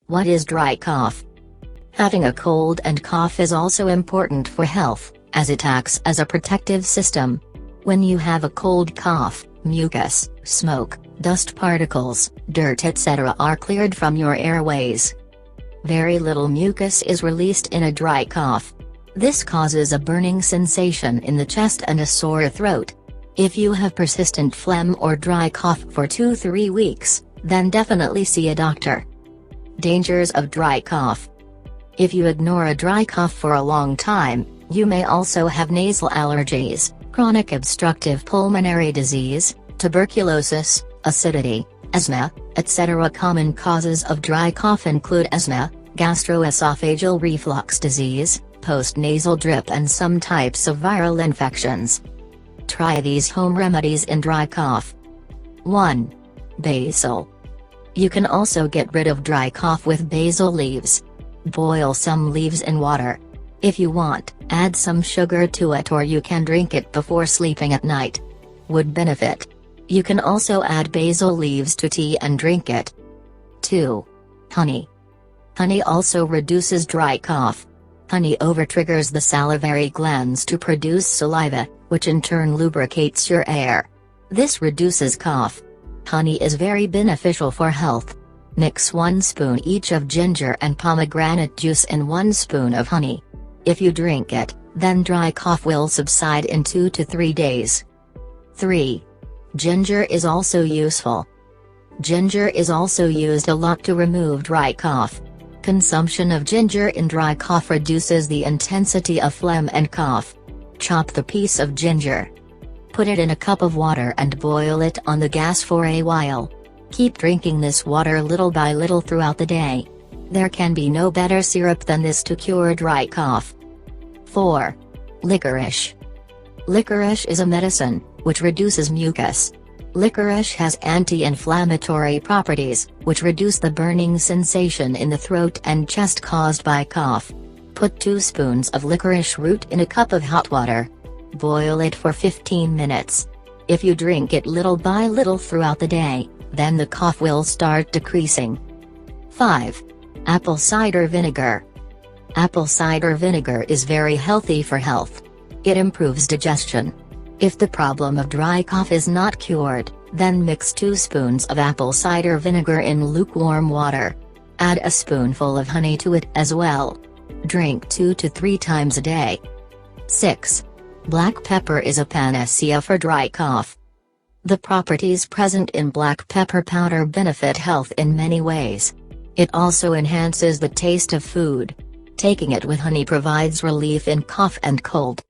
What is dry cough? Having a cold and cough is also important for health, as it acts as a protective system. When you have a cold cough, mucus, smoke, dust particles, dirt etc. are cleared from your airways. Very little mucus is released in a dry cough. This causes a burning sensation in the chest and a sore throat. If you have persistent phlegm or dry cough for 2-3 weeks, then definitely see a doctor. Dangers of dry cough. If you ignore a dry cough for a long time, you may also have nasal allergies, chronic obstructive pulmonary disease, tuberculosis, acidity, asthma, etc. Common causes of dry cough include asthma, gastroesophageal reflux disease, post-nasal drip and some types of viral infections. Try these home remedies in dry cough. 1. Basil. You can also get rid of dry cough with basil leaves. Boil some leaves in water. If you want, add some sugar to it or you can drink it before sleeping at night. Would benefit. You can also add basil leaves to tea and drink it. 2. Honey. Honey also reduces dry cough. Honey overtriggers the salivary glands to produce saliva, which in turn lubricates your air. This reduces cough. Honey is very beneficial for health. Mix 1 spoon each of ginger and pomegranate juice in 1 spoon of honey. If you drink it, then dry cough will subside in 2 to 3 days. 3. Ginger is also useful. Ginger is also used a lot to remove dry cough. Consumption of ginger in dry cough reduces the intensity of phlegm and cough. Chop the piece of ginger. Put it in a cup of water and boil it on the gas for a while. Keep drinking this water little by little throughout the day. There can be no better syrup than this to cure dry cough. 4. Licorice. Licorice is a medicine, which reduces mucus. Licorice has anti-inflammatory properties, which reduce the burning sensation in the throat and chest caused by cough. Put 2 spoons of licorice root in a cup of hot water. Boil it for 15 minutes. If you drink it little by little throughout the day, then the cough will start decreasing. 5. Apple cider vinegar. Apple cider vinegar is very healthy for health. It improves digestion. If the problem of dry cough is not cured, then mix 2 spoons of apple cider vinegar in lukewarm water. Add a spoonful of honey to it as well. Drink 2 to 3 times a day. 6. Black pepper is a panacea for dry cough. The properties present in black pepper powder benefit health in many ways. It also enhances the taste of food. Taking it with honey provides relief in cough and cold.